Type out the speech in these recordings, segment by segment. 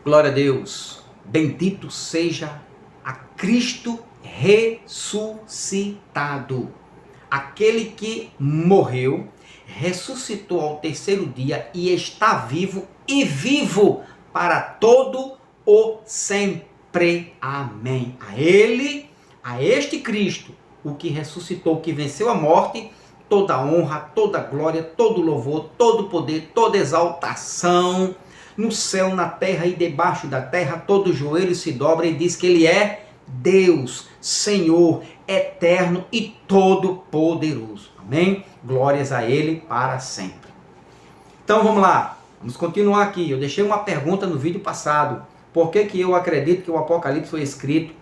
Glória a Deus. Bendito seja a Cristo ressuscitado. Aquele que morreu, ressuscitou ao terceiro dia e está vivo e vivo para todo o sempre. Amém. A Ele, a este Cristo, o que ressuscitou, o que venceu a morte, toda a honra, toda a glória, todo o louvor, todo o poder, toda exaltação, no céu, na terra e debaixo da terra, todo joelho se dobra e diz que Ele é Deus, Senhor, eterno e todo-poderoso. Amém? Glórias a Ele para sempre. Então vamos lá, vamos continuar aqui. Eu deixei uma pergunta no vídeo passado. Por que eu acredito que o Apocalipse foi escrito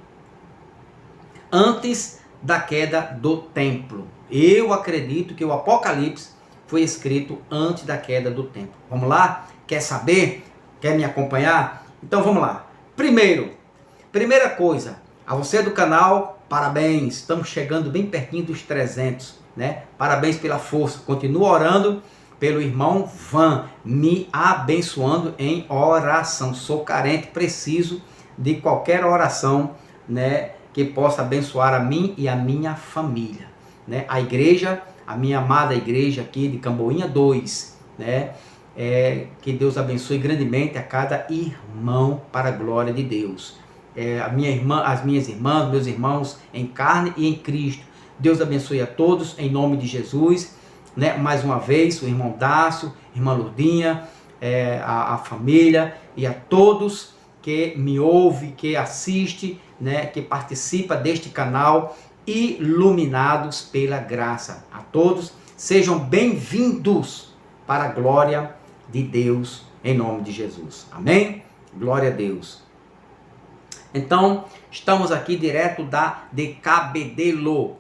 antes da queda do templo? Eu acredito que o Apocalipse foi escrito antes da queda do templo. Vamos lá? Quer saber? Quer me acompanhar? Então vamos lá. Primeira coisa, a você do canal, parabéns. Estamos chegando bem pertinho dos 300, né? Parabéns pela força. Continua orando pelo irmão Van, me abençoando em oração. Sou carente, preciso de qualquer oração, né, que possa abençoar a mim e a minha família, né? A igreja, a minha amada igreja aqui de Camboinha 2, né? Que Deus abençoe grandemente a cada irmão para a glória de Deus. As minhas irmãs, meus irmãos em carne e em Cristo. Deus abençoe a todos em nome de Jesus, né? Mais uma vez, o irmão Dácio, irmã Lourdinha, a família e a todos que me ouve, que assiste, né? Que participa deste canal, iluminados pela graça. A todos sejam bem-vindos para a glória de Deus, em nome de Jesus. Amém? Glória a Deus. Então, estamos aqui direto de Cabedelo,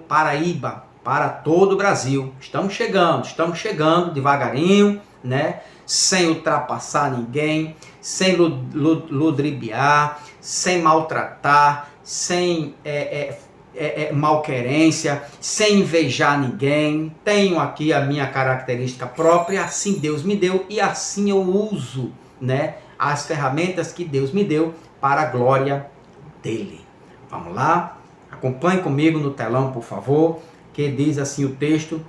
Paraíba, para todo o Brasil. Estamos chegando devagarinho, né? Sem ultrapassar ninguém, sem ludibriar, sem maltratar, sem malquerência, sem invejar ninguém. Tenho aqui a minha característica própria, assim Deus me deu e assim eu uso, né, as ferramentas que Deus me deu para a glória dele. Vamos lá? Acompanhe comigo no telão, por favor, que diz assim o texto,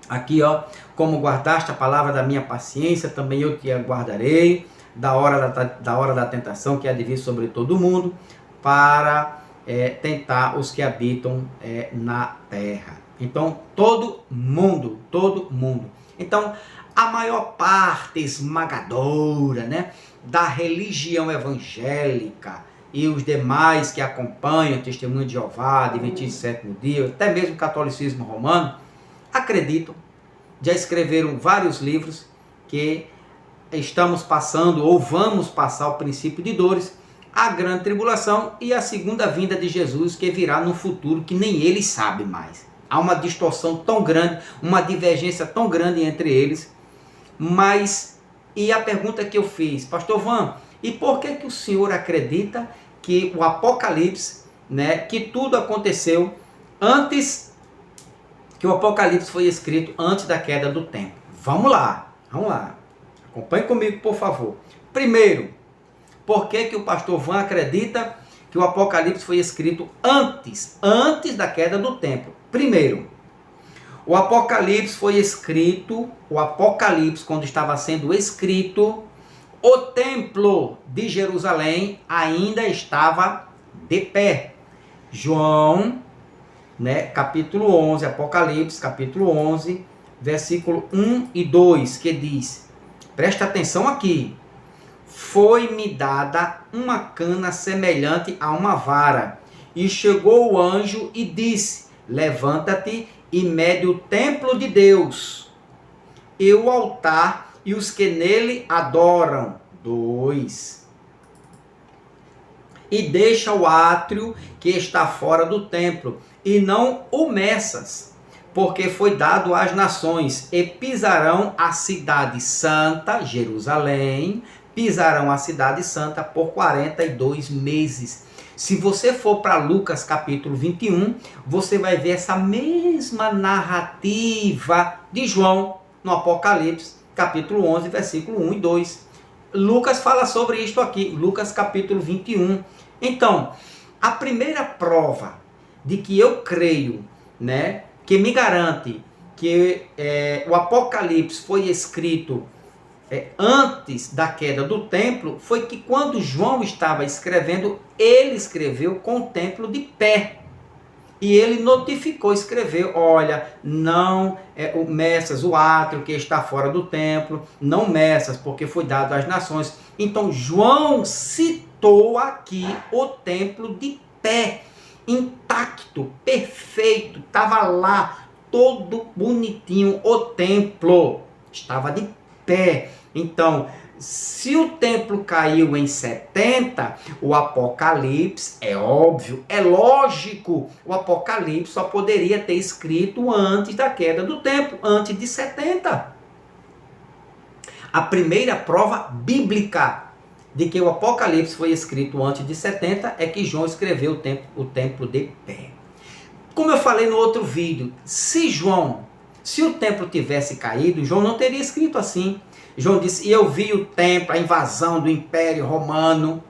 aqui, ó: como guardaste a palavra da minha paciência, também eu te guardarei da hora da tentação que há de vir sobre todo mundo, para tentar os que habitam na terra. Então, todo mundo. Então, a maior parte esmagadora, né, da religião evangélica e os demais que acompanham Testemunho de Jeová, Adventistas do Sétimo Dia, até mesmo o catolicismo romano, acreditam, já escreveram vários livros, que estamos passando ou vamos passar o princípio de dores, a grande tribulação e a segunda vinda de Jesus, que virá no futuro que nem ele sabe mais. Há uma distorção tão grande, uma divergência tão grande entre eles. Mas, e a pergunta que eu fiz, Pastor Van, e por que o senhor acredita que o Apocalipse, né, que tudo aconteceu antes, que o Apocalipse foi escrito antes da queda do templo? Vamos lá. Acompanhe comigo, por favor. Primeiro, por que o pastor Van acredita que o Apocalipse foi escrito antes da queda do templo? Primeiro, o Apocalipse foi escrito, quando estava sendo escrito, o templo de Jerusalém ainda estava de pé. João, né, capítulo 11, Apocalipse, capítulo 11, versículo 1 e 2, que diz, presta atenção aqui: foi-me dada uma cana semelhante a uma vara, e chegou o anjo e disse, levanta-te e mede o templo de Deus, e o altar e os que nele adoram. 2. E deixa o átrio que está fora do templo, e não o meças, porque foi dado às nações, e pisarão a cidade santa, Jerusalém, pisarão a cidade santa por 42 meses. Se você for para Lucas capítulo 21, você vai ver essa mesma narrativa de João no Apocalipse, capítulo 11, versículo 1 e 2. Lucas fala sobre isto aqui, Lucas capítulo 21. Então, a primeira prova de que eu creio, né, que me garante que o Apocalipse foi escrito antes da queda do templo, foi que quando João estava escrevendo, ele escreveu com o templo de pé. E ele notificou, escreveu, olha, não meças o átrio que está fora do templo, não meças, porque foi dado às nações. Então João citou aqui o templo de pé, intacto, perfeito, estava lá, todo bonitinho, o templo estava de pé. Então, se o templo caiu em 70, o Apocalipse, é óbvio, é lógico, o Apocalipse só poderia ter escrito antes da queda do templo, antes de 70. A primeira prova bíblica de que o Apocalipse foi escrito antes de 70 é que João escreveu o templo de pé. Como eu falei no outro vídeo, se o templo tivesse caído, João não teria escrito assim. João disse, e eu vi o templo, a invasão do Império Romano,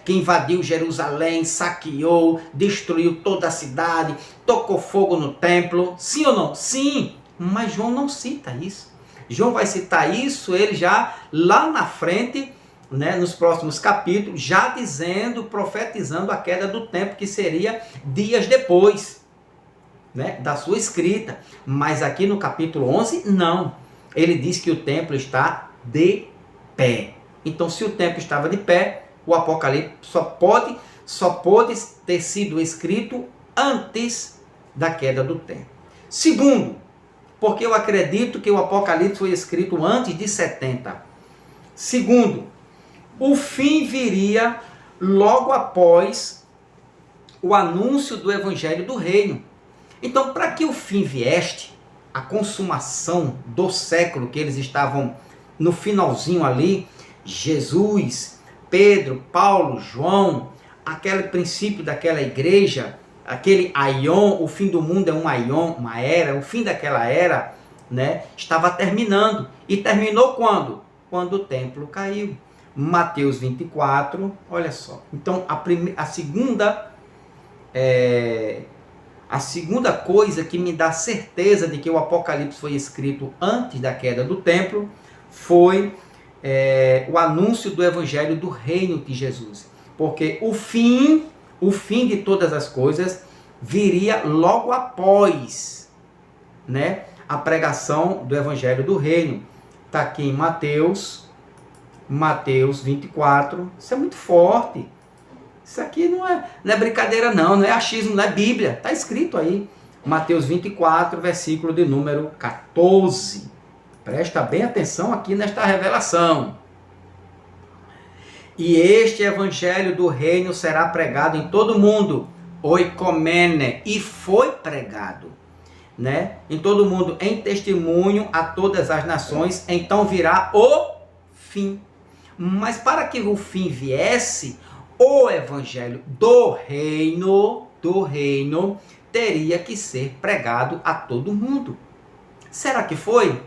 que invadiu Jerusalém, saqueou, destruiu toda a cidade, tocou fogo no templo. Sim ou não? Sim, mas João não cita isso. João vai citar isso, ele já lá na frente, né, nos próximos capítulos, já dizendo, profetizando a queda do templo, que seria dias depois, né, da sua escrita. Mas aqui no capítulo 11, não. Ele diz que o templo está de pé. Então, se o templo estava de pé, o Apocalipse só pode ter sido escrito antes da queda do templo. Segundo, porque eu acredito que o Apocalipse foi escrito antes de 70. Segundo, o fim viria logo após o anúncio do Evangelho do Reino. Então, para que o fim vieste, a consumação do século, que eles estavam no finalzinho ali, Jesus, Pedro, Paulo, João, aquele princípio daquela igreja, aquele aion, o fim do mundo é um aion, uma era, o fim daquela era, né, estava terminando. E terminou quando? Quando o templo caiu. Mateus 24, olha só. Então, a segunda coisa que me dá certeza de que o Apocalipse foi escrito antes da queda do templo foi o anúncio do Evangelho do Reino de Jesus. Porque o fim de todas as coisas viria logo após, né, a pregação do Evangelho do Reino. Está aqui em Mateus 24. Isso é muito forte. Isso aqui não é brincadeira não é achismo, não é Bíblia. Está escrito aí. Mateus 24, versículo de número 14. Presta bem atenção aqui nesta revelação. E este evangelho do reino será pregado em todo o mundo. Oikomene. E foi pregado, né, em todo o mundo, em testemunho a todas as nações. Então virá o fim. Mas para que o fim viesse, o evangelho do reino teria que ser pregado a todo mundo. Será que foi?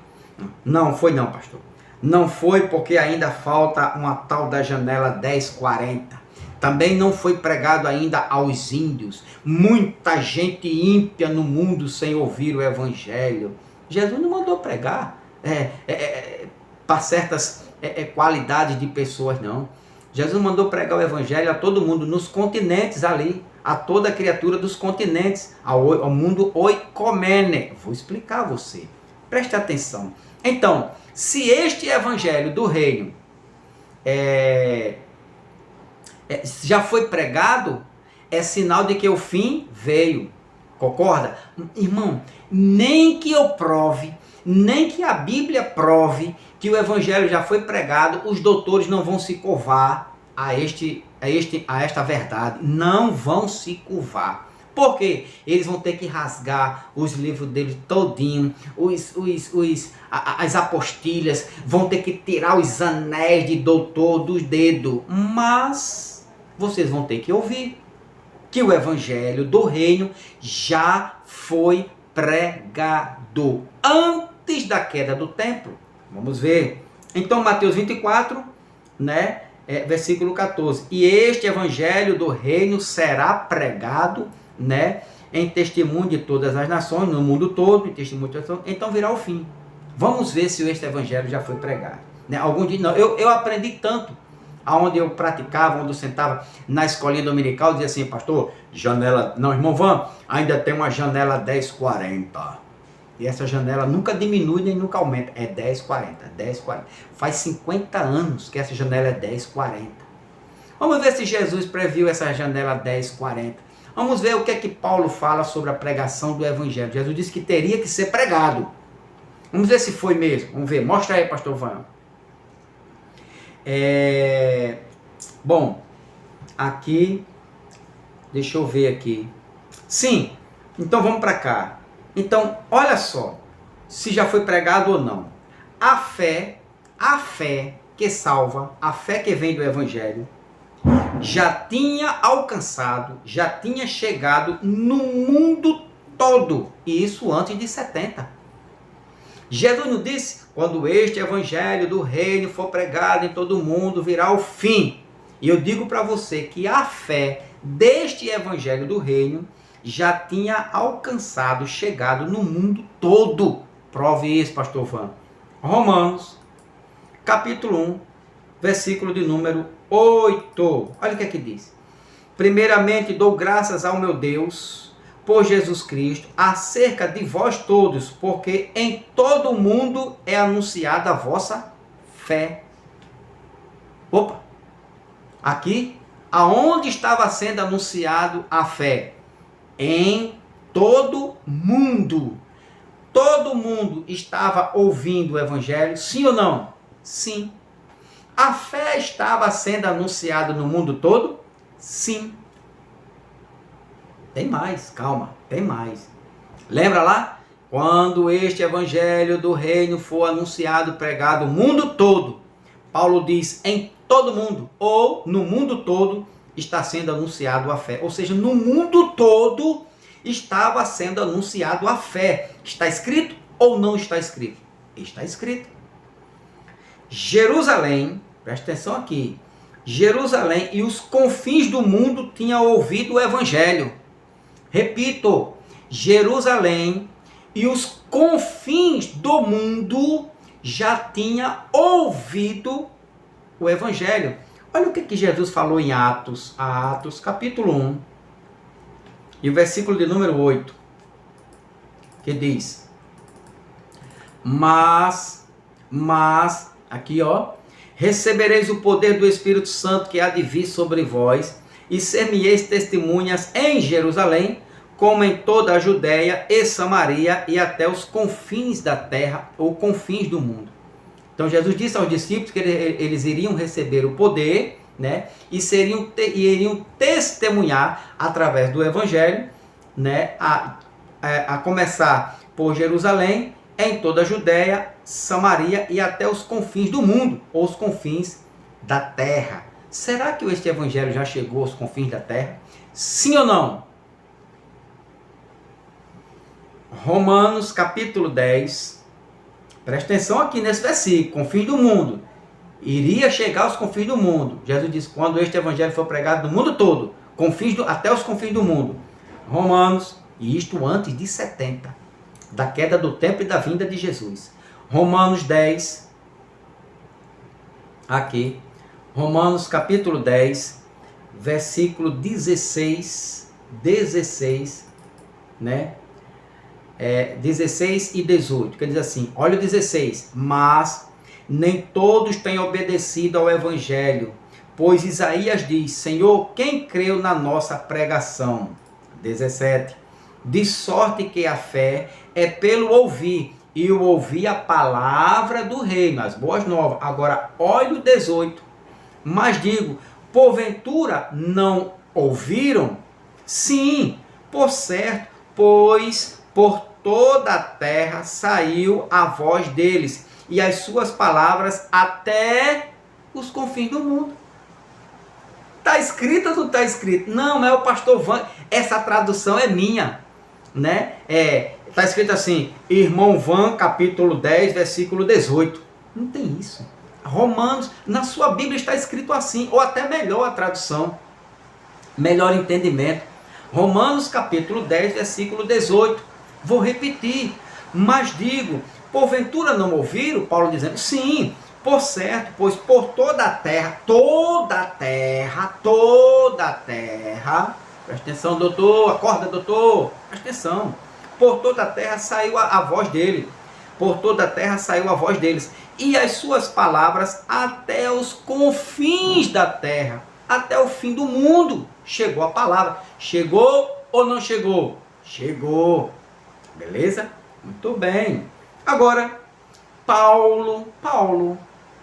Não foi não, pastor. Não foi, porque ainda falta uma tal da janela 1040. Também não foi pregado ainda aos índios. Muita gente ímpia no mundo sem ouvir o evangelho. Jesus não mandou pregar para certas qualidades de pessoas, não. Jesus mandou pregar o evangelho a todo mundo, nos continentes ali, a toda criatura dos continentes, ao mundo oikomene. Vou explicar a você. Preste atenção. Então, se este evangelho do reino já foi pregado, é sinal de que o fim veio. Concorda? Irmão, nem que eu prove, nem que a Bíblia prove que o evangelho já foi pregado, os doutores não vão se curvar a esta verdade. Não vão se curvar. Por quê? Eles vão ter que rasgar os livros deles todinho, as apostilhas, vão ter que tirar os anéis de doutor dos dedos. Mas vocês vão ter que ouvir que o evangelho do reino já foi pregado antes da queda do templo. Vamos ver. Então, Mateus 24, né? Versículo 14. E este evangelho do reino será pregado, né? Em testemunho de todas as nações, no mundo todo, em testemunho de todas as nações, então virá o fim. Vamos ver se este evangelho já foi pregado. Né? Algum dia, não, eu aprendi tanto, aonde eu praticava, onde eu sentava na escolinha dominical, dizia assim, pastor, janela, não, irmão Van, ainda tem uma janela 1040. E essa janela nunca diminui nem nunca aumenta, é 1040, 1040. Faz 50 anos que essa janela é 1040. Vamos ver se Jesus previu essa janela 1040. Vamos ver o que é que Paulo fala sobre a pregação do evangelho. Jesus disse que teria que ser pregado. Vamos ver se foi mesmo. Vamos ver. Mostra aí, pastor Van. Bom, aqui, deixa eu ver aqui. Sim, então vamos para cá. Então, olha só, se já foi pregado ou não. A fé que salva, a fé que vem do evangelho, já tinha alcançado, já tinha chegado no mundo todo. E isso antes de 70. Jesus nos disse, quando este evangelho do reino for pregado em todo o mundo, virá o fim. E eu digo para você que a fé deste evangelho do reino já tinha alcançado, chegado no mundo todo. Prove isso, pastor Van. Romanos, capítulo 1, versículo de número 8. Olha o que é que diz. Primeiramente dou graças ao meu Deus, por Jesus Cristo, acerca de vós todos, porque em todo o mundo é anunciada a vossa fé. Opa! Aqui, aonde estava sendo anunciado a fé? Em todo mundo. Todo mundo estava ouvindo o evangelho, sim ou não? Sim. A fé estava sendo anunciada no mundo todo? Sim. Tem mais, calma, tem mais. Lembra lá? Quando este evangelho do reino for anunciado, pregado no mundo todo, Paulo diz em todo mundo, ou no mundo todo, está sendo anunciado a fé. Ou seja, no mundo todo estava sendo anunciado a fé. Está escrito ou não está escrito? Está escrito. Jerusalém, presta atenção aqui, Jerusalém e os confins do mundo tinham ouvido o evangelho. Repito, Jerusalém e os confins do mundo já tinham ouvido o evangelho. Olha o que Jesus falou em Atos, capítulo 1, e o versículo de número 8, que diz, mas, aqui ó, recebereis o poder do Espírito Santo que há de vir sobre vós, e ser-me-eis testemunhas em Jerusalém, como em toda a Judéia e Samaria, e até os confins da terra, ou confins do mundo. Então Jesus disse aos discípulos que eles iriam receber o poder, né, e iriam testemunhar através do evangelho, né, a começar por Jerusalém, em toda a Judéia, Samaria e até os confins do mundo, ou os confins da terra. Será que este evangelho já chegou aos confins da terra? Sim ou não? Romanos capítulo 10, presta atenção aqui nesse versículo, confins do mundo. Iria chegar aos confins do mundo. Jesus disse, quando este evangelho for pregado no mundo todo, até os confins do mundo. Romanos, e isto antes de 70, da queda do templo e da vinda de Jesus. Romanos 10, aqui, Romanos capítulo 10, versículo 16, né? 16 e 18, que diz assim, olha o 16, mas nem todos têm obedecido ao evangelho, pois Isaías diz, Senhor, quem creu na nossa pregação? 17, de sorte que a fé é pelo ouvir, e o ouvir a palavra do reino, as boas novas. Agora, olha o 18, mas digo, porventura não ouviram? Sim, por certo, pois por toda a terra saiu a voz deles, e as suas palavras até os confins do mundo. Está escrito ou não está escrito? Não é o pastor Van, essa tradução é minha, né? Está escrito assim, irmão Van, capítulo 10, versículo 18. Não tem isso. Romanos, na sua Bíblia está escrito assim, ou até melhor a tradução, melhor entendimento. Romanos capítulo 10, versículo 18. Vou repetir. Mas digo, porventura não ouviram? Paulo dizendo, sim, por certo, pois por toda a terra, presta atenção, doutor, acorda, doutor, presta atenção. Por toda a terra saiu a voz dele. Por toda a terra saiu a voz deles. E as suas palavras até os confins da terra. Até o fim do mundo. Chegou a palavra. Chegou ou não chegou? Chegou. Beleza? Muito bem. Agora, Paulo.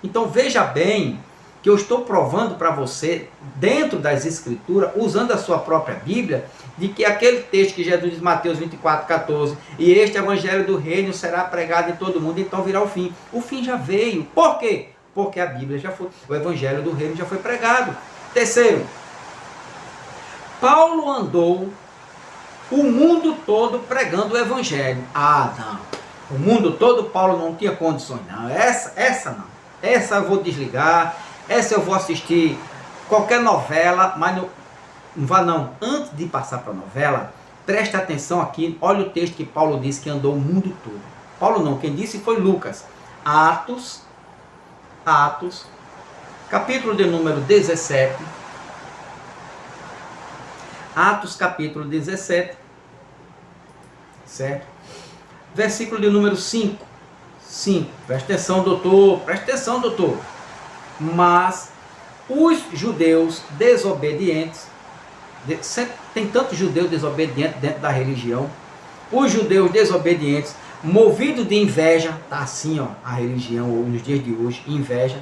Então veja bem que eu estou provando para você, dentro das Escrituras, usando a sua própria Bíblia, de que aquele texto que Jesus diz em Mateus 24:14, e este evangelho do reino será pregado em todo mundo, então virá o fim. O fim já veio. Por quê? Porque a Bíblia já foi, o evangelho do reino já foi pregado. Terceiro, Paulo andou o mundo todo pregando o evangelho. Ah, não. O mundo todo Paulo não tinha condições, não. Essa não. Essa eu vou desligar. Essa eu vou assistir qualquer novela, mas não vá não. Antes de passar para a novela, preste atenção aqui. Olha o texto que Paulo disse que andou o mundo todo. Paulo não, quem disse foi Lucas. Atos, capítulo de número 17. Atos, capítulo 17. Certo? Versículo de número 5. Presta atenção, doutor. Mas os judeus desobedientes, tem tantos judeus desobedientes dentro da religião, os judeus desobedientes, movidos de inveja, tá assim ó, a religião nos dias de hoje, inveja,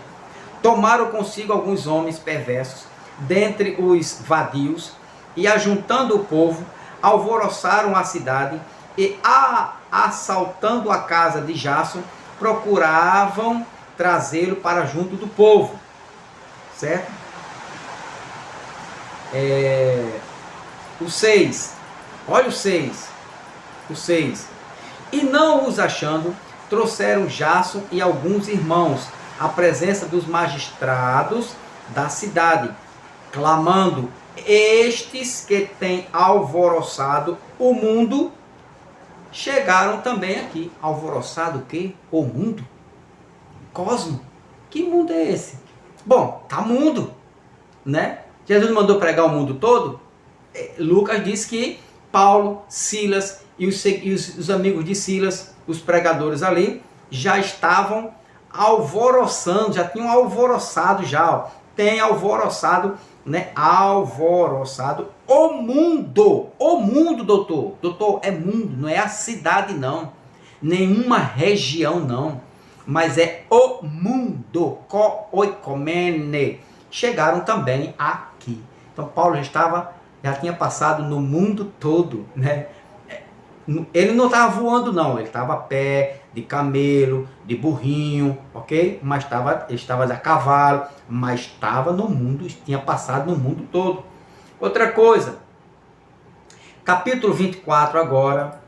tomaram consigo alguns homens perversos, dentre os vadios, e ajuntando o povo, alvoroçaram a cidade, e assaltando a casa de Jason, procuravam trazê-lo para junto do povo, certo? O 6, olha o 6, e não os achando, trouxeram Jason e alguns irmãos à presença dos magistrados da cidade, clamando, estes que têm alvoroçado o mundo, chegaram também aqui. Alvoroçado o quê? O mundo? Cosmo? Que mundo é esse? Bom, tá mundo, né? Jesus mandou pregar o mundo todo. Lucas diz que Paulo, Silas e os amigos de Silas, os pregadores ali, já estavam alvoroçando, já tinham alvoroçado já, ó. Tem alvoroçado, né? Alvoroçado o mundo, doutor. Doutor, é mundo, não é a cidade não, nenhuma região não, mas é o mundo, oikomene. Chegaram também aqui. Então Paulo já tinha passado no mundo todo, né? Ele não estava voando não, ele estava a pé, de camelo, de burrinho, ok? Mas ele estava a cavalo, mas estava no mundo, tinha passado no mundo todo. Outra coisa, capítulo 24 agora,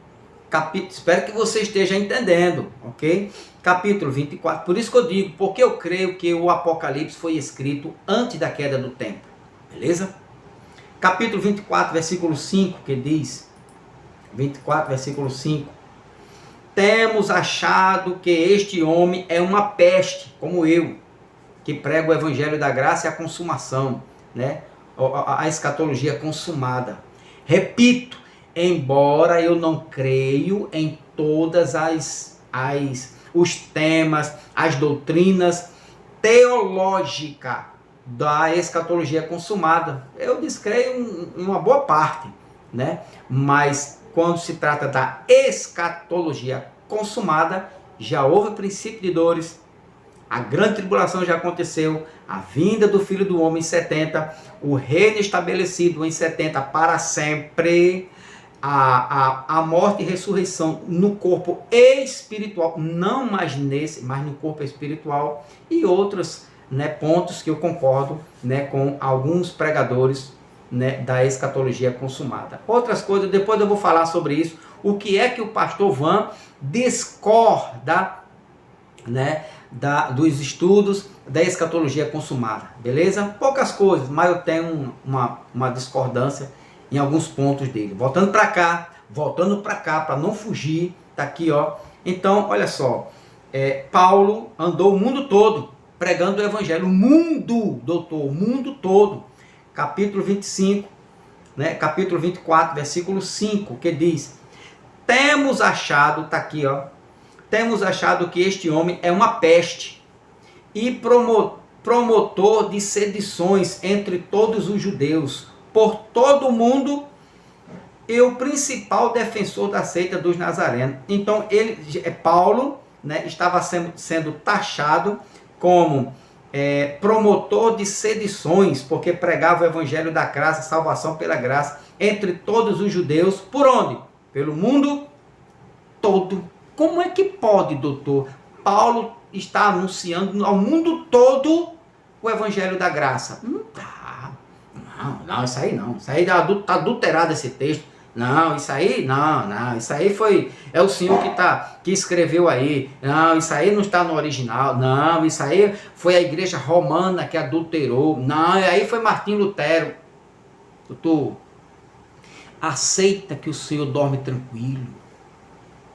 espero que você esteja entendendo, ok? Capítulo 24, por isso que eu digo, porque eu creio que o Apocalipse foi escrito antes da queda do templo, beleza? Capítulo 24, versículo 5, que diz, 24, versículo 5, temos achado que este homem é uma peste, como eu, que prego o evangelho da graça e a consumação, né? A escatologia consumada. Repito, embora eu não creio em todas os temas, as doutrinas teológicas da escatologia consumada, eu descreio em uma boa parte, né? Mas quando se trata da escatologia consumada, já houve princípio de dores, a grande tribulação já aconteceu, a vinda do Filho do Homem em 70, o reino estabelecido em 70 para sempre, a morte e ressurreição no corpo espiritual, não mais nesse, mas no corpo espiritual, e outros, né, pontos que eu concordo, né, com alguns pregadores, né, da escatologia consumada. Outras coisas, depois eu vou falar sobre isso, o que é que o pastor Van discorda né, dos estudos da escatologia consumada, beleza? Poucas coisas, mas eu tenho uma discordância em alguns pontos dele. Voltando para cá, para não fugir, tá aqui, ó. Então, olha só, Paulo andou o mundo todo pregando o evangelho, o mundo, doutor, o mundo todo. Capítulo 25, né, capítulo 24, versículo 5, que diz: temos achado, tá aqui, ó, temos achado que este homem é uma peste e promotor de sedições entre todos os judeus, por todo o mundo, e o principal defensor da seita dos nazarenos. Então, Paulo, né, estava sendo taxado como promotor de sedições, porque pregava o evangelho da graça, salvação pela graça, entre todos os judeus. Por onde? Pelo mundo todo. Como é que pode, doutor, Paulo está anunciando ao mundo todo o evangelho da graça? Não dá. Não, isso aí não. Isso aí está adulterado esse texto. Não, isso aí, não, isso aí é o senhor que escreveu aí. Não, isso aí não está no original. Não, isso aí foi a igreja romana que adulterou. Não, aí foi Martim Lutero. Doutor, aceita que o senhor dorme tranquilo.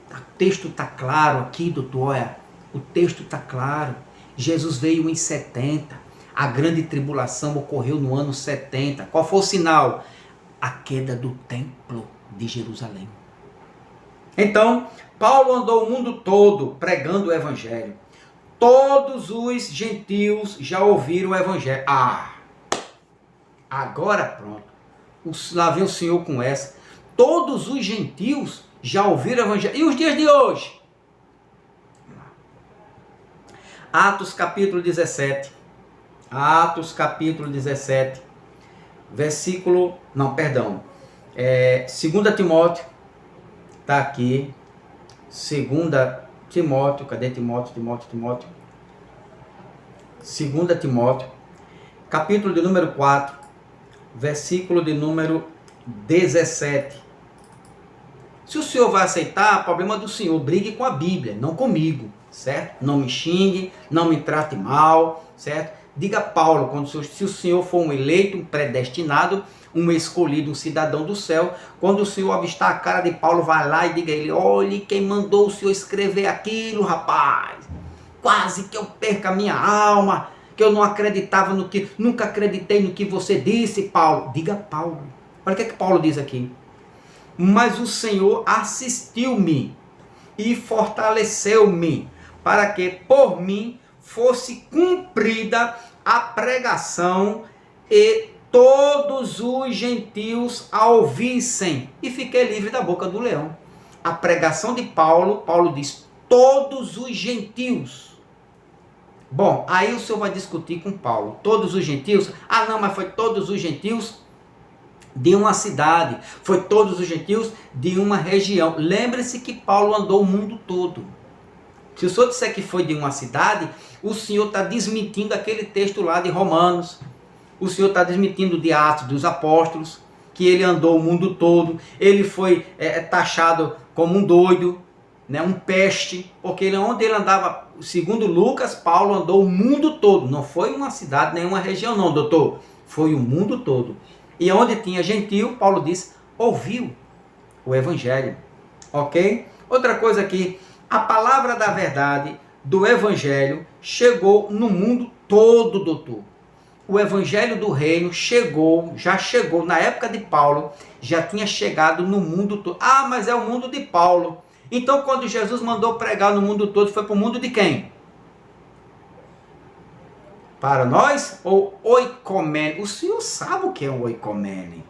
O texto está claro aqui, doutor, olha, o texto está claro. Jesus veio em 70, a grande tribulação ocorreu no ano 70. Qual foi o sinal? A queda do templo de Jerusalém. Então, Paulo andou o mundo todo pregando o evangelho. Todos os gentios já ouviram o evangelho. Agora pronto. Lá vem o Senhor com essa. Todos os gentios já ouviram o evangelho. E os dias de hoje? Atos capítulo 17. Atos capítulo 17. Versículo... Não, perdão. 2 Timóteo. Está aqui. 2 Timóteo. Cadê Timóteo? 2 Timóteo. Capítulo de número 4. Versículo de número 17. Se o senhor vai aceitar, problema do senhor, brigue com a Bíblia, não comigo, certo? Não me xingue, não me trate mal, certo? Diga a Paulo, se o senhor for um eleito, um predestinado, um escolhido, um cidadão do céu, quando o senhor avistar a cara de Paulo, vai lá e diga a ele: olhe, quem mandou o senhor escrever aquilo, rapaz? Quase que eu perca a minha alma, que eu não acreditava nunca acreditei no que você disse, Paulo. Diga a Paulo. Olha o que Paulo diz aqui. Mas o Senhor assistiu-me e fortaleceu-me, para que por mim fosse cumprida a pregação e todos os gentios a ouvissem, e fiquei livre da boca do leão. A pregação de Paulo, Paulo diz, todos os gentios. Bom, aí o senhor vai discutir com Paulo, todos os gentios? Não, mas foi todos os gentios de uma cidade, foi todos os gentios de uma região. Lembre-se que Paulo andou o mundo todo. Se o senhor disser que foi de uma cidade, o senhor está desmentindo aquele texto lá de Romanos, o senhor está desmentindo de Atos dos Apóstolos, que ele andou o mundo todo, ele foi taxado como um doido, né, um peste, porque onde ele andava, segundo Lucas, Paulo andou o mundo todo, não foi uma cidade, nem uma região não, doutor, foi o mundo todo. E onde tinha gentil, Paulo disse, ouviu o evangelho, ok? Outra coisa aqui, a palavra da verdade do evangelho chegou no mundo todo, doutor. O evangelho do reino já chegou, na época de Paulo, já tinha chegado no mundo todo. Mas é o mundo de Paulo. Então, quando Jesus mandou pregar no mundo todo, foi para o mundo de quem? Para nós? Ou oikomene? O senhor sabe o que é um oikomene.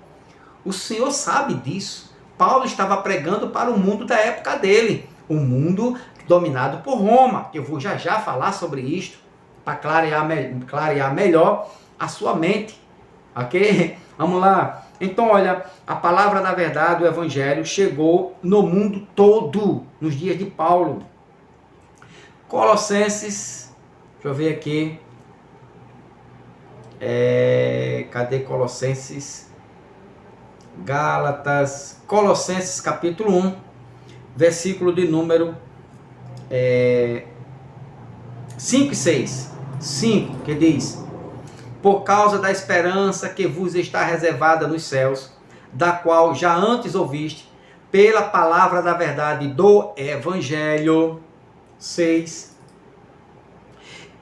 O senhor sabe disso. Paulo estava pregando para o mundo da época dele. O mundo dominado por Roma. Eu vou já falar sobre isto, para clarear melhor a sua mente. Ok? Vamos lá. Então, olha, a palavra da verdade, o evangelho, chegou no mundo todo, nos dias de Paulo. Colossenses, deixa eu ver aqui. Cadê Colossenses? Gálatas, Colossenses capítulo 1, versículo de número 5 e 6. 5, que diz: por causa da esperança que vos está reservada nos céus, da qual já antes ouviste, pela palavra da verdade do Evangelho. 6.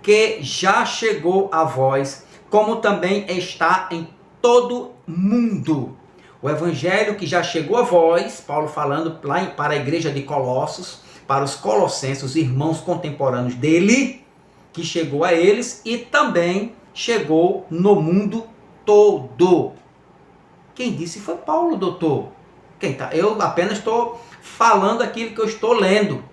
Que já chegou a vós, como também está em todo mundo. O Evangelho que já chegou a vós, Paulo falando lá para a igreja de Colossos, para os colossenses, os irmãos contemporâneos dele, que chegou a eles e também chegou no mundo todo. Quem disse foi Paulo, doutor. Eu apenas estou falando aquilo que eu estou lendo.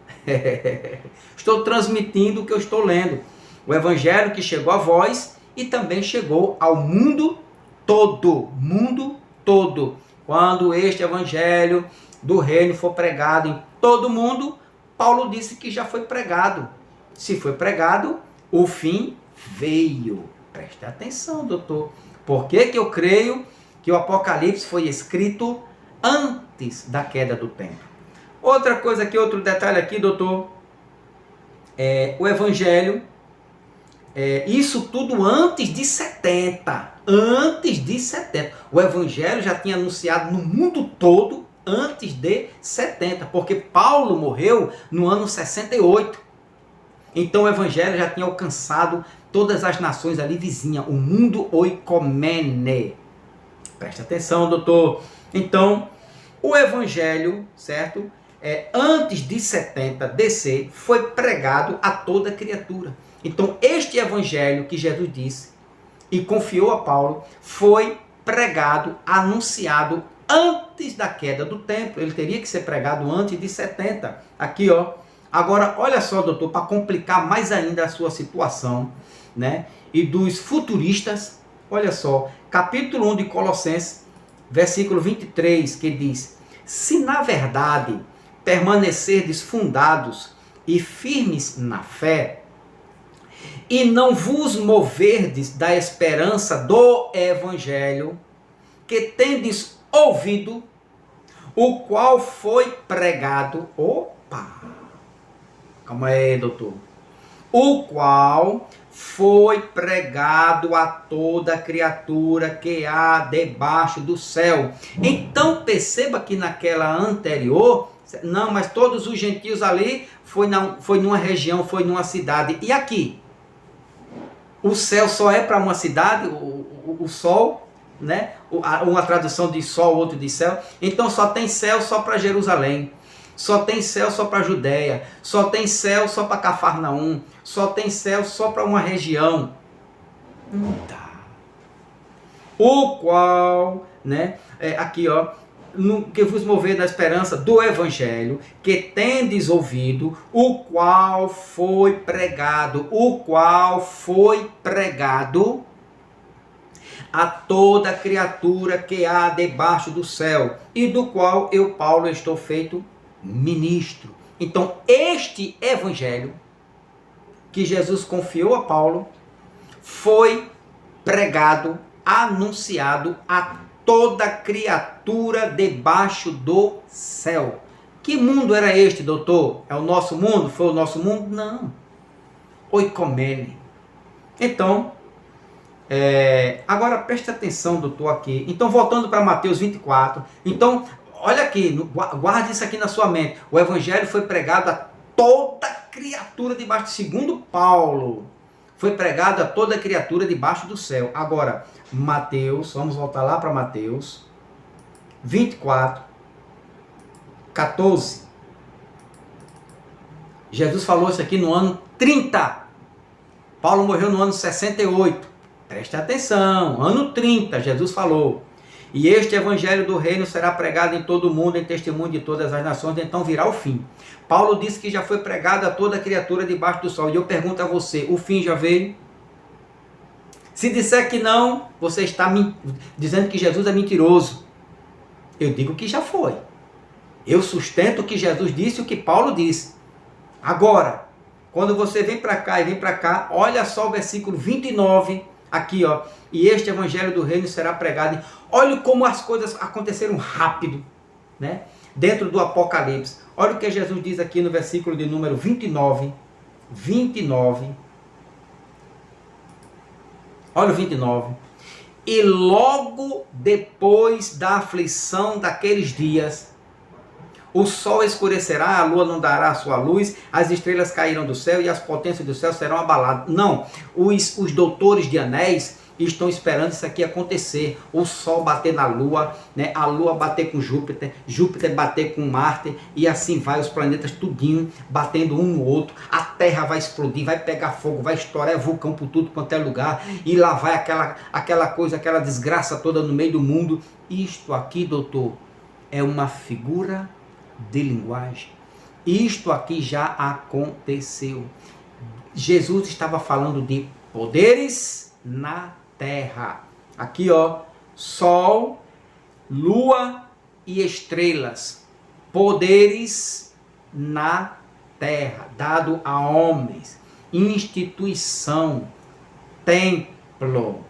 Estou transmitindo o que eu estou lendo. O Evangelho que chegou a vós e também chegou ao mundo todo. Mundo todo. Quando este Evangelho do reino for pregado em todo mundo, Paulo disse que já foi pregado. Se foi pregado, o fim veio. Preste atenção, doutor. Por que eu creio que o Apocalipse foi escrito antes da queda do templo? Outra coisa aqui, outro detalhe aqui, doutor. O Evangelho, isso tudo antes de 70. Antes de 70. O Evangelho já tinha anunciado no mundo todo antes de 70. Porque Paulo morreu no ano 68. Então o Evangelho já tinha alcançado todas as nações ali vizinhas. O mundo oikomene. Preste atenção, doutor. Então, o Evangelho, certo? Antes de 70 DC, foi pregado a toda criatura. Então, este Evangelho que Jesus disse e confiou a Paulo, foi pregado, anunciado antes da queda do templo. Ele teria que ser pregado antes de 70. Aqui, ó. Agora, olha só, doutor, para complicar mais ainda a sua situação, né? E dos futuristas, olha só, capítulo 1 de Colossenses, versículo 23, que diz: se na verdade permanecerdes fundados e firmes na fé, e não vos moverdes da esperança do Evangelho, que tendes ouvido, o qual foi pregado, calma aí, doutor, o qual foi pregado a toda criatura que há debaixo do céu. Então perceba que naquela anterior, não, mas todos os gentios ali foi numa região, foi numa cidade. E aqui? O céu só é para uma cidade, o sol, né? Uma tradução de sol, outro de céu. Então só tem céu só para Jerusalém. Só tem céu só para a Judéia. Só tem céu só para Cafarnaum. Só tem céu só para uma região. O qual, né? Aqui, ó. Que vos mover da esperança do Evangelho, que tendes ouvido, o qual foi pregado, a toda criatura que há debaixo do céu, e do qual eu, Paulo, estou feito ministro. Então, este Evangelho que Jesus confiou a Paulo foi pregado, anunciado a toda criatura debaixo do céu. Que mundo era este, doutor? É o nosso mundo? Foi o nosso mundo? Não. Oikomene. Então, agora preste atenção, doutor, aqui. Então, voltando para Mateus 24. Então, olha aqui, guarde isso aqui na sua mente. O Evangelho foi pregado a toda criatura debaixo, segundo Paulo. Foi pregado a toda criatura debaixo do céu. Agora, Mateus, vamos voltar lá para Mateus 24, 14. Jesus falou isso aqui no ano 30. Paulo morreu no ano 68. Preste atenção, ano 30, Jesus falou. E este evangelho do reino será pregado em todo o mundo, em testemunho de todas as nações, então virá o fim. Paulo disse que já foi pregado a toda criatura debaixo do sol. E eu pergunto a você, o fim já veio? Se disser que não, você está dizendo que Jesus é mentiroso. Eu digo que já foi. Eu sustento o que Jesus disse e o que Paulo disse. Agora, quando você vem para cá e vem para cá, olha só o versículo 29, aqui ó. E este evangelho do reino será pregado. Olha como as coisas aconteceram rápido, né? Dentro do Apocalipse. Olha o que Jesus diz aqui no versículo de número 29. Olha o 29. E logo depois da aflição daqueles dias, o sol escurecerá, a lua não dará a sua luz, as estrelas cairão do céu e as potências do céu serão abaladas. Não, os doutores de anéis estão esperando isso aqui acontecer. O sol bater na lua, né? A lua bater com Júpiter, Júpiter bater com Marte, e assim vai os planetas tudinho batendo um no outro. A Terra vai explodir, vai pegar fogo, vai estourar vulcão por tudo quanto é lugar, e lá vai aquela coisa, aquela desgraça toda no meio do mundo. Isto aqui, doutor, é uma figura de linguagem. Isto aqui já aconteceu. Jesus estava falando de poderes na terra. Aqui, ó, sol, lua e estrelas. Poderes na terra, dado a homens. Instituição, templo.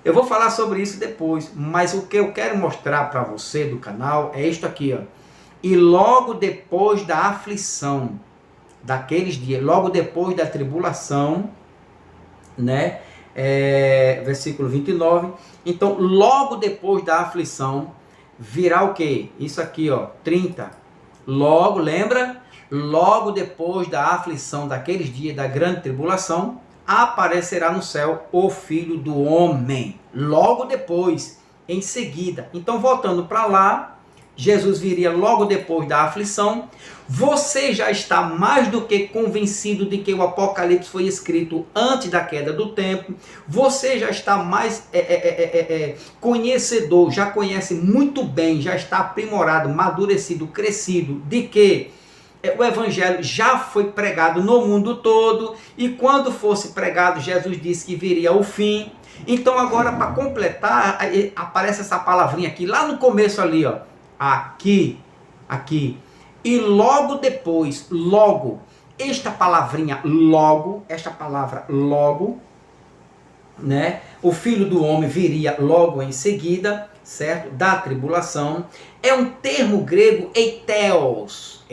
Eu vou falar sobre isso depois, mas o que eu quero mostrar para você do canal é isto aqui, ó. E logo depois da aflição daqueles dias, logo depois da tribulação, né? Versículo 29. Então, logo depois da aflição, virá o quê? Isso aqui, ó, 30. Logo, lembra? Logo depois da aflição daqueles dias da grande tribulação, aparecerá no céu o Filho do Homem. Logo depois, em seguida. Então, voltando para lá, Jesus viria logo depois da aflição. Você já está mais do que convencido de que o Apocalipse foi escrito antes da queda do templo. Você já está mais conhecedor, já conhece muito bem, já está aprimorado, madurecido, crescido, de que o evangelho já foi pregado no mundo todo, e quando fosse pregado, Jesus disse que viria o fim. Então agora, para completar, aparece essa palavrinha aqui, lá no começo ali, ó, aqui, e logo depois, logo, esta palavrinha logo, esta palavra logo, né, o Filho do Homem viria logo em seguida, certo, da tribulação. É um termo grego eitheos,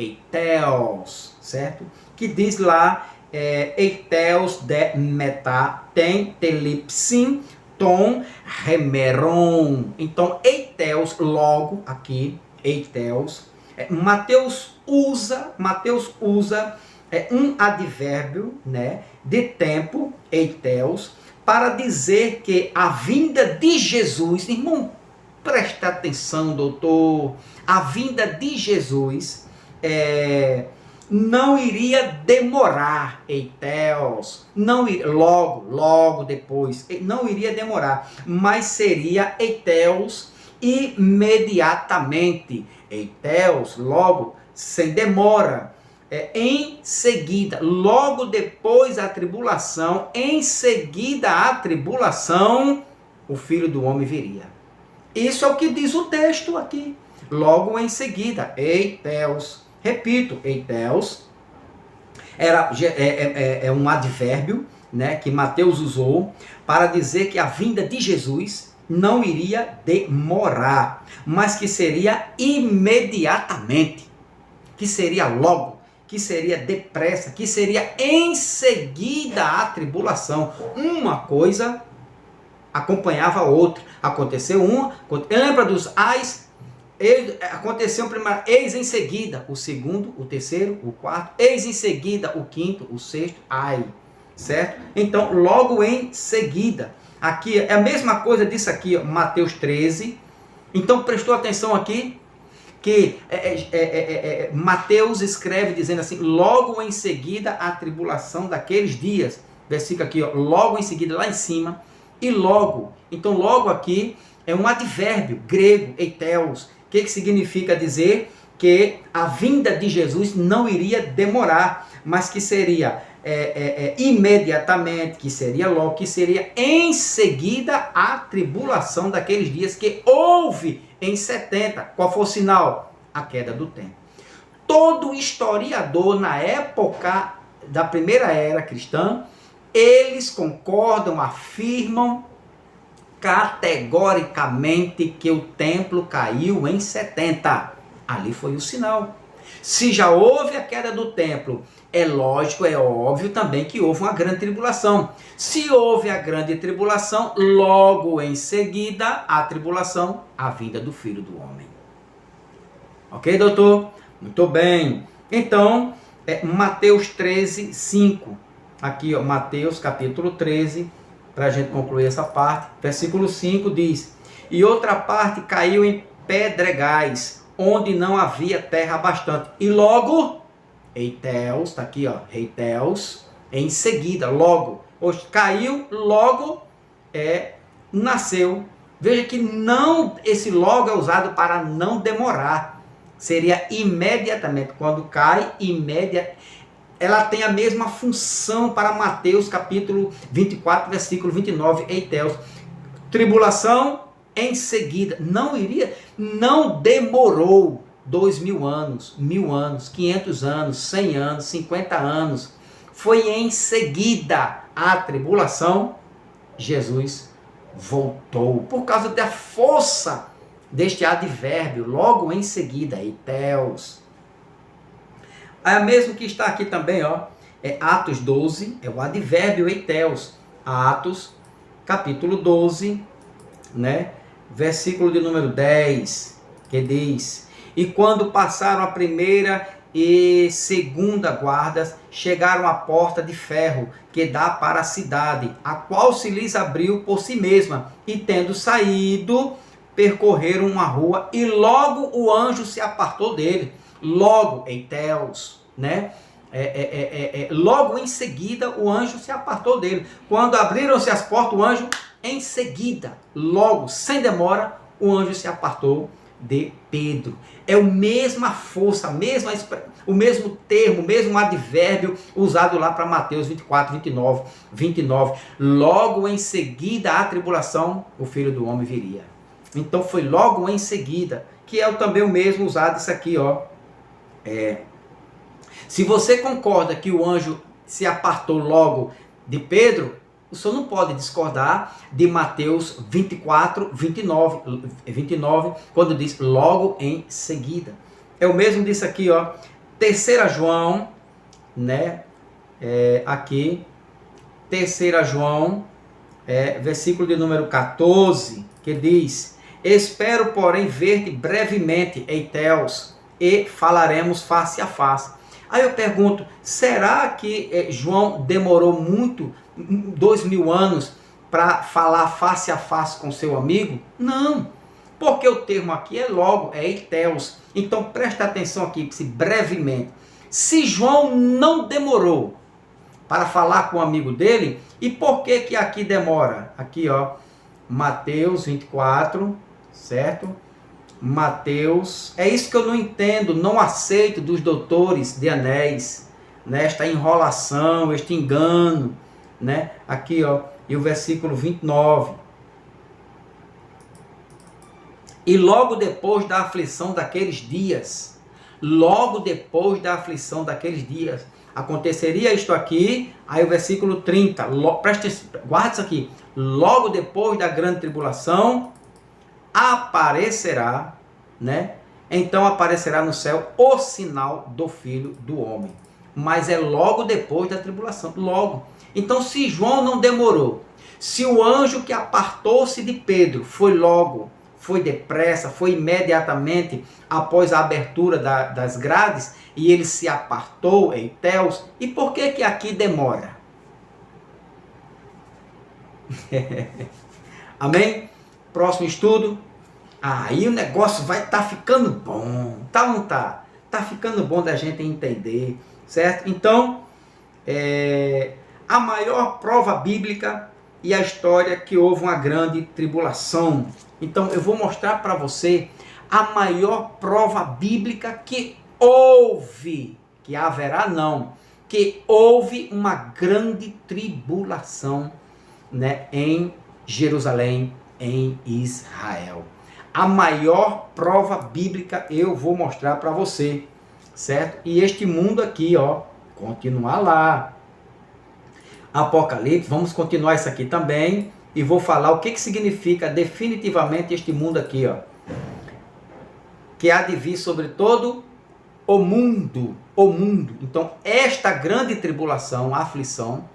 certo, que diz lá, eitheos de metá, tem telipsim, tom, remeron. Então, eitheos, logo, aqui, eitheos. Mateus usa um advérbio, né, de tempo, eitheos, para dizer que a vinda de Jesus, irmão, presta atenção, doutor, a vinda de Jesus não iria demorar, eitheos, não logo depois, não iria demorar, mas seria eitheos imediatamente, eitheos, logo, sem demora, em seguida, logo depois da tribulação, em seguida à tribulação, o Filho do Homem viria. Isso é o que diz o texto aqui, logo em seguida, eitheos. Repito, eitheos é um advérbio, né, que Mateus usou para dizer que a vinda de Jesus não iria demorar, mas que seria imediatamente, que seria logo, que seria depressa, que seria em seguida à tribulação. Uma coisa acompanhava a outra. Aconteceu uma, lembra dos ais? Aconteceu o primeiro, eis em seguida o segundo, o terceiro, o quarto, eis em seguida o quinto, o sexto, ai, certo? Então, logo em seguida, aqui é a mesma coisa disso aqui, ó, Mateus 13. Então, prestou atenção aqui que Mateus escreve dizendo assim, logo em seguida a tribulação daqueles dias, versículo aqui, ó, logo em seguida, lá em cima, e logo, então logo aqui é um advérbio grego, eitheos, que significa dizer que a vinda de Jesus não iria demorar, mas que seria imediatamente, que seria logo, que seria em seguida a tribulação daqueles dias que houve em 70. Qual foi o sinal? A queda do tempo. Todo historiador na época da primeira era cristã, eles concordam, afirmam categoricamente que o templo caiu em 70. Ali foi o sinal. Se já houve a queda do templo, é lógico, é óbvio também que houve uma grande tribulação. Se houve a grande tribulação, logo em seguida a tribulação, a vinda do Filho do Homem. Ok, doutor? Muito bem. Então, Mateus 13, 5. Aqui, ó, Mateus capítulo 13, para a gente concluir essa parte. Versículo 5 diz: e outra parte caiu em pedregais, onde não havia terra bastante. E logo, Eiteus, está aqui, ó, Eiteus, em seguida, logo, caiu, logo, nasceu. Veja que não, esse logo é usado para não demorar. Seria imediatamente. Quando cai, ela tem a mesma função para Mateus capítulo 24, versículo 29, Eiteus. Tribulação em seguida. Não demorou 2000 anos, 1000 anos, 500 anos, 100 anos, 50 anos. Foi em seguida a tribulação, Jesus voltou. Por causa da força deste advérbio, logo em seguida, Eiteus. É mesmo que está aqui também, ó, Atos 12, é o advérbio Eiteus. Atos, capítulo 12, né, versículo de número 10, que diz: e quando passaram a primeira e segunda guardas, chegaram à porta de ferro que dá para a cidade, a qual se lhes abriu por si mesma, e tendo saído, percorreram uma rua, e logo o anjo se apartou dele. Logo, Eiteus, né? Logo em seguida o anjo se apartou dele. Quando abriram-se as portas, o anjo, em seguida, logo, sem demora, o anjo se apartou de Pedro. É a mesma força, o mesmo termo, o mesmo advérbio usado lá para Mateus 24, 29. Logo em seguida a tribulação, o Filho do Homem viria. Então foi logo em seguida, que é também o mesmo usado isso aqui, ó. Se você concorda que o anjo se apartou logo de Pedro, o senhor não pode discordar de Mateus 24, 29, quando diz logo em seguida. É o mesmo disso aqui, ó. 3 João, né? Aqui, 3 João, versículo de número 14, que diz: espero, porém, ver-te brevemente, Eiteus, e falaremos face a face. Aí eu pergunto, será que João demorou muito, 2000 anos, para falar face a face com seu amigo? Não, porque o termo aqui é logo, é Eiteus. Então presta atenção aqui, se brevemente. Se João não demorou para falar com o amigo dele, e por que aqui demora? Aqui, ó, Mateus 24, certo? Mateus, é isso que eu não entendo, não aceito dos doutores de anéis, né? Esta enrolação, este engano, né? Aqui, ó, e o versículo 29. E logo depois da aflição daqueles dias, aconteceria isto aqui, aí o versículo 30, guarda isso aqui, logo depois da grande tribulação, aparecerá, né? Então aparecerá no céu o sinal do Filho do Homem. Mas é logo depois da tribulação, logo. Então se João não demorou, se o anjo que apartou-se de Pedro foi logo, foi depressa, foi imediatamente após a abertura das grades, e ele se apartou, Eiteus, e por que aqui demora? Amém? Próximo estudo. Aí o negócio vai estar ficando bom. Tá ou não tá? Tá ficando bom da gente entender, certo? Então, a maior prova bíblica e a história que houve uma grande tribulação. Então, eu vou mostrar para você a maior prova bíblica que houve, que haverá não, que houve uma grande tribulação, né, em Jerusalém, em Israel. A maior prova bíblica eu vou mostrar para você, certo? E este mundo aqui, ó, continuar lá. Apocalipse, vamos continuar isso aqui também, e vou falar o que significa definitivamente este mundo aqui, ó. Que há de vir sobre todo o mundo. Então, esta grande tribulação, aflição,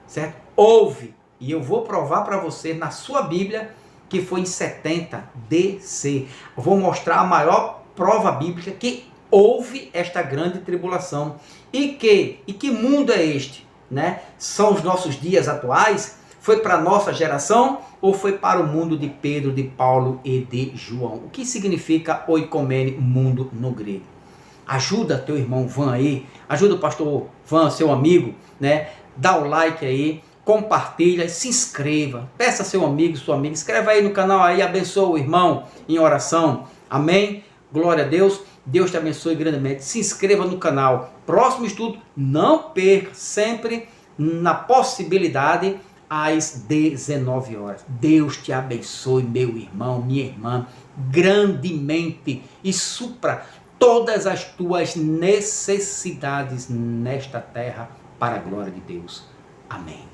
certo? Houve, e eu vou provar para você na sua Bíblia que foi em 70 DC. Eu vou mostrar a maior prova bíblica que houve esta grande tribulação. E que mundo é este? Né? São os nossos dias atuais? Foi para a nossa geração ou foi para o mundo de Pedro, de Paulo e de João? O que significa oikomene, mundo no grego? Ajuda teu irmão Van aí, ajuda o pastor Van, seu amigo, né? Dá o like aí, compartilha, se inscreva, peça seu amigo, sua amiga, escreva aí no canal aí, abençoa o irmão em oração, amém? Glória a Deus, Deus te abençoe grandemente, se inscreva no canal, próximo estudo, não perca, sempre na possibilidade, às 19 horas, Deus te abençoe meu irmão, minha irmã, grandemente e supra todas as tuas necessidades nesta terra, para a glória de Deus, amém.